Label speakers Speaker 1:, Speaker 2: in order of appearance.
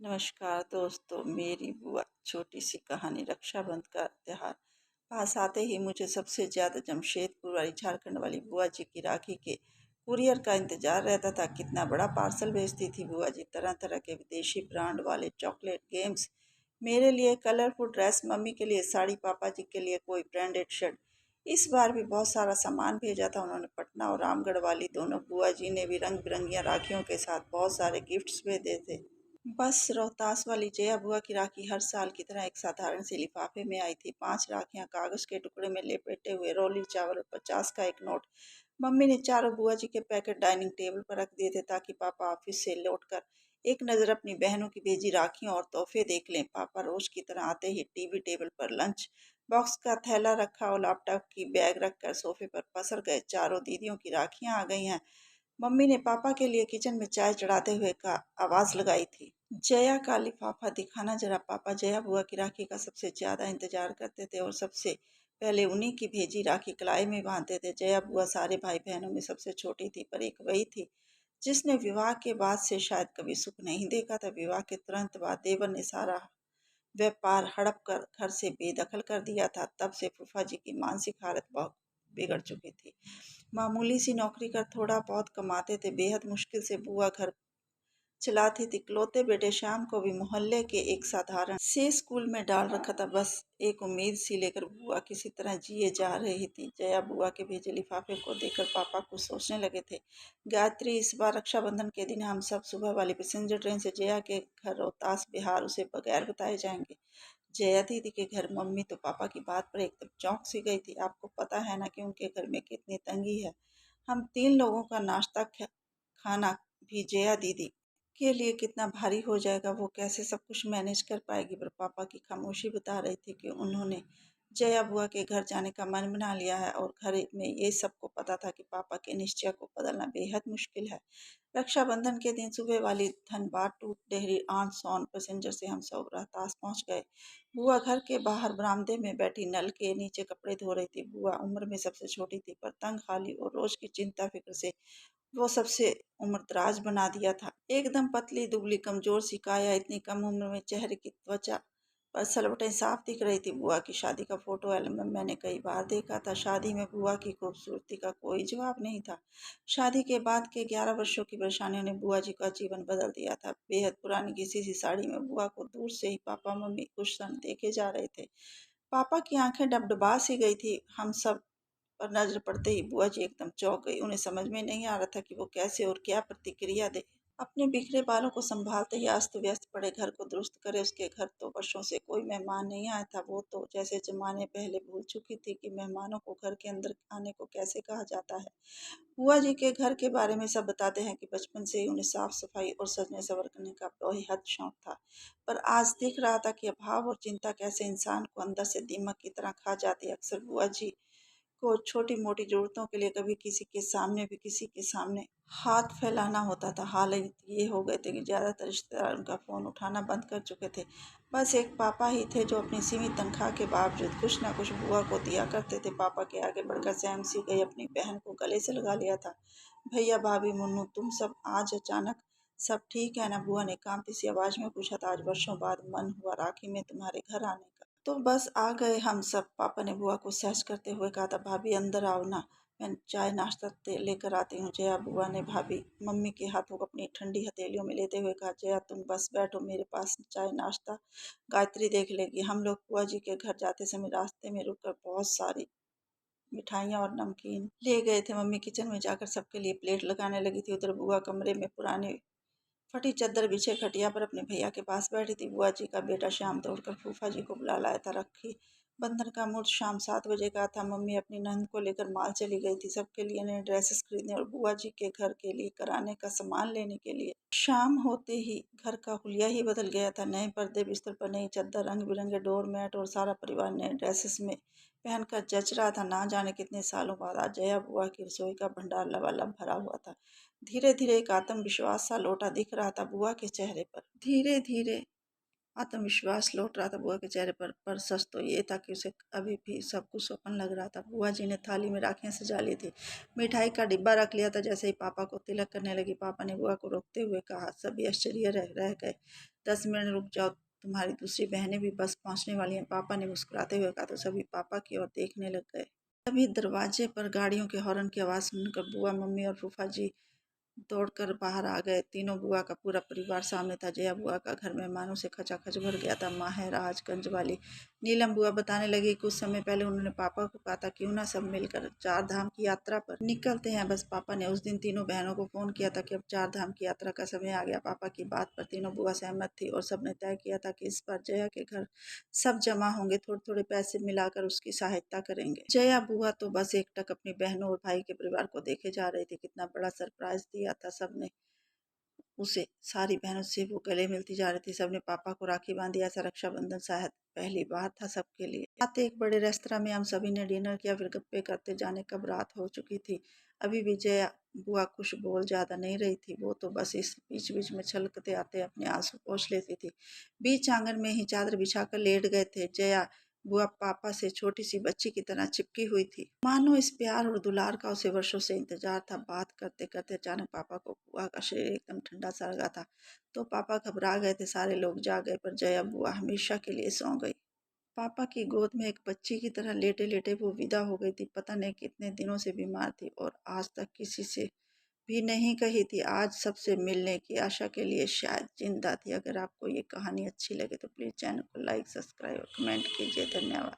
Speaker 1: नमस्कार दोस्तों, मेरी बुआ छोटी सी कहानी। रक्षाबंधन का त्योहार पास आते ही मुझे सबसे ज़्यादा जमशेदपुर वाली झारखंड वाली बुआ जी की राखी के कुरियर का इंतजार रहता था। कितना बड़ा पार्सल भेजती थी बुआ जी, तरह तरह के विदेशी ब्रांड वाले चॉकलेट, गेम्स, मेरे लिए कलरफुल ड्रेस, मम्मी के लिए साड़ी, पापा जी के लिए कोई ब्रांडेड शर्ट। इस बार भी बहुत सारा सामान भेजा था उन्होंने। पटना और रामगढ़ वाली दोनों बुआ जी ने भी रंग बिरंगिया राखियों के साथ बहुत सारे गिफ्ट्स भेजे थे। बस रोहतास वाली जया बुआ की राखी हर साल की तरह एक साधारण से लिफाफे में आई थी। 5 राखियां कागज के टुकड़े में लपेटे हुए, रोली चावल और 50 का एक नोट। मम्मी ने चारों बुआ जी के पैकेट डाइनिंग टेबल पर रख दिए थे ताकि पापा ऑफिस से लौटकर एक नज़र अपनी बहनों की भेजी राखियों और तोहफे देख लें। पापा रोज की तरह आते ही टीवी टेबल पर लंच बॉक्स का थैला रखा और लैपटॉप की बैग रखकर सोफे पर पसर गए। चारों दीदियों की राखियां आ गई हैं। मम्मी ने पापा के लिए किचन में चाय चढ़ाते हुए का आवाज लगाई थी। जया का लिफाफा दिखाना जरा। पापा जया बुआ की राखी का सबसे ज्यादा इंतजार करते थे और सबसे पहले उन्हीं की भेजी राखी कलाई में बांधते थे। जया बुआ सारे भाई बहनों में सबसे छोटी थी, पर एक वही थी जिसने विवाह के बाद से शायद कभी सुख नहीं देखा था। विवाह के तुरंत बाद देवर ने सारा व्यापार हड़प कर घर से बेदखल कर दिया था। तब से फूफा जी की मानसिक हालत बहुत बिगड़ चुकी थी। मामूली सी नौकरी कर थोड़ा बहुत कमाते थे। बेहद मुश्किल से बुआ घर चलाती थी। इकलौते बेटे श्याम को भी मोहल्ले के एक साधारण से स्कूल में डाल रखा था। बस एक उम्मीद सी लेकर बुआ किसी तरह जिए जा रही थी। जया बुआ के भेजे लिफाफे को देखकर पापा कुछ सोचने लगे थे। गायत्री, इस बार रक्षाबंधन के दिन हम सब सुबह वाली पैसेंजर ट्रेन से जया के घर रोहतास बिहार उसे बगैर बताए जाएंगे। जया दीदी के घर मम्मी तो पापा की बात पर एकदम चौंक सी गई थी। आपको पता है ना कि उनके घर में कितनी तंगी है। हम 3 लोगों का नाश्ता खाना भी जया दीदी के लिए कितना भारी हो जाएगा। वो कैसे सब कुछ मैनेज कर पाएगी। पर पापा की खामोशी बता रही थी कि उन्होंने जया बुआ के घर जाने का मन बना लिया है और घर में ये सबको पता था कि पापा के निश्चय को बदलना बेहद मुश्किल है। रक्षाबंधन के दिन सुबह वाली धनबाद टू डेहरी आन सोन पैसेंजर से हम सब रोहतास पहुंच गए। बुआ घर के बाहर बरामदे में बैठी नल के नीचे कपड़े धो रही थी। बुआ उम्र में सबसे छोटी थी, पर तंग हाली और रोज की चिंता फिक्र से वो सबसे उम्रदराज बना दिया था। एकदम पतली दुबली कमजोर सी काया, इतनी कम उम्र में चेहरे की त्वचा पर सलवटें साफ दिख रही थी। बुआ की शादी का फोटो एल्बम मैंने कई बार देखा था। शादी में बुआ की खूबसूरती का कोई जवाब नहीं था। शादी के बाद के 11 वर्षों की परेशानियों ने बुआ जी का जीवन बदल दिया था। बेहद पुरानी घिसी सी साड़ी में बुआ को दूर से ही पापा मम्मी कुछ क्षण देखे जा रहे थे। पापा की आंखें डबडबा सी गई थी। हम सब पर नजर पड़ते ही बुआ जी एकदम चौंक गई। उन्हें समझ में नहीं आ रहा था कि वो कैसे और क्या प्रतिक्रिया दे। अपने बिखरे बालों को संभालते ही अस्त व्यस्त पड़े घर को दुरुस्त करे। उसके घर तो वर्षों से कोई मेहमान नहीं आया था। वो तो जैसे जमाने पहले भूल चुकी थी कि मेहमानों को घर के अंदर आने को कैसे कहा जाता है। बुआ जी के घर के बारे में सब बताते हैं कि बचपन से ही उन्हें साफ सफाई और सजने संवरने का बेहद शौक था। पर आज दिख रहा था कि अभाव और चिंता कैसे इंसान को अंदर से दीमक की तरह खा जाती है। अक्सर बुआ जी को छोटी मोटी जरूरतों के लिए कभी किसी के सामने हाथ फैलाना होता था। हालात ये हो गए थे कि ज्यादातर रिश्तेदार उनका फोन उठाना बंद कर चुके थे। बस एक पापा ही थे जो अपनी सीमित तनख्वाह के बावजूद कुछ ना कुछ बुआ को दिया करते थे। पापा के आगे बढ़कर सैम सी गई अपनी बहन को गले से लगा लिया था। भैया, भाभी, मुन्नू, तुम सब आज अचानक सब ठीक है ना? बुआ ने कांपती सी आवाज में पूछा था। आज वर्षों बाद मन हुआ राखी में तुम्हारे घर आने का। तो बस आ गए हम सब, पापा ने बुआ को सहज करते हुए कहा था। भाभी अंदर आओ ना, मैं चाय नाश्ता लेकर आती हूँ। जया बुआ ने भाभी मम्मी के हाथों को अपनी ठंडी हथेलियों में लेते हुए कहा। जया तुम बस बैठो मेरे पास, चाय नाश्ता गायत्री देख लेगी। हम लोग बुआ जी के घर जाते समय रास्ते में रुककर बहुत सारी मिठाइयाँ और नमकीन ले गए थे। मम्मी किचन में जाकर सबके लिए प्लेट लगाने लगी थी। उधर बुआ कमरे में पुराने फटी चद्दर बिछे खटिया पर अपने भैया के पास बैठी थी। बुआ जी का बेटा श्याम दौड़कर फूफा जी को बुला लाया था। रखी बंधन का मुहूर्त शाम 7 बजे का था। मम्मी अपनी नंद को लेकर माल चली गई थी, सबके लिए नए ड्रेसेस खरीदने और बुआ जी के घर के लिए कराने का सामान लेने के लिए। शाम होते ही घर का हुलिया ही बदल गया था। नए पर्दे, बिस्तर पर नई चादर, रंग बिरंगे डोर मैट और सारा परिवार नए ड्रेसेस में पहनकर जच रहा था। ना जाने कितने सालों बाद आज जया बुआ की रसोई का भंडार लबालब भरा हुआ था। धीरे धीरे एक आत्मविश्वास सा लौटा दिख रहा था बुआ के चेहरे पर। धीरे धीरे आत्मविश्वास लौट रहा था बुआ के चेहरे पर सच तो ये था कि उसे अभी भी सब कुछ स्वप्न लग रहा था। बुआ जी ने थाली में राखियां सजा ली थी, मिठाई का डिब्बा रख लिया था। जैसे ही पापा को तिलक करने लगी, पापा ने बुआ को रोकते हुए कहा। सभी आश्चर्य रह गए। 10 मिनट रुक जाओ, तुम्हारी दूसरी बहनें भी बस पहुंचने वाली हैं, पापा ने मुस्कुराते हुए कहा। तो सभी पापा की ओर देखने लग गए। तभी दरवाजे पर गाड़ियों के हॉर्न की आवाज़ सुनकर बुआ, मम्मी और फूफा जी दौड़कर बाहर आ गए। तीनों बुआ का पूरा परिवार सामने था। जया बुआ का घर मेहमानों से खचाखच भर गया था। माहिर, राजगंज वाली नीलम बुआ बताने लगी, कुछ समय पहले उन्होंने पापा को कहा था क्यों ना सब मिलकर 4 धाम की यात्रा पर निकलते हैं। बस पापा ने उस दिन तीनों बहनों को फोन किया था कि अब 4 धाम की यात्रा का समय आ गया। पापा की बात पर तीनों बुआ सहमत थी और सबने तय किया था कि इस बार जया के घर सब जमा होंगे, थोड़े थोड़े पैसे मिलाकर उसकी सहायता करेंगे। जया बुआ तो बस एकटक अपनी बहनों और भाई के परिवार को देखे जा रही थी। कितना बड़ा सरप्राइज दिया था सबने उसे। सारी बहनों से वो गले मिलती जा रही थी। सबने पापा को राखी बांधी। ऐसा रक्षाबंधन शायद पहली बार था सबके लिए। आते एक बड़े रेस्तरा में हम सभी ने डिनर किया, फिर गप्पे करते जाने कब रात हो चुकी थी। अभी भी जया बुआ कुछ बोल ज्यादा नहीं रही थी। वो तो बस इस बीच बीच में छलकते आते अपने आंसू पोंछ लेती थी। बीच आंगन में ही चादर बिछाकर लेट गए थे। जया बुआ पापा से छोटी सी बच्ची की तरह चिपकी हुई थी, मानो इस प्यार और दुलार का उसे वर्षों से इंतजार था। बात करते करते अचानक पापा को बुआ का शरीर एकदम ठंडा सा लगा था। तो पापा घबरा गए थे। सारे लोग जाग गए पर जया बुआ हमेशा के लिए सौ गई। पापा की गोद में एक बच्ची की तरह लेटे लेटे वो विदा हो गई थी। पता नहीं कितने दिनों से बीमार थी और आज तक किसी से भी नहीं कही थी। आज सबसे मिलने की आशा के लिए शायद जिंदा थी। अगर आपको ये कहानी अच्छी लगे तो प्लीज़ चैनल को लाइक, सब्सक्राइब और कमेंट कीजिए। धन्यवाद।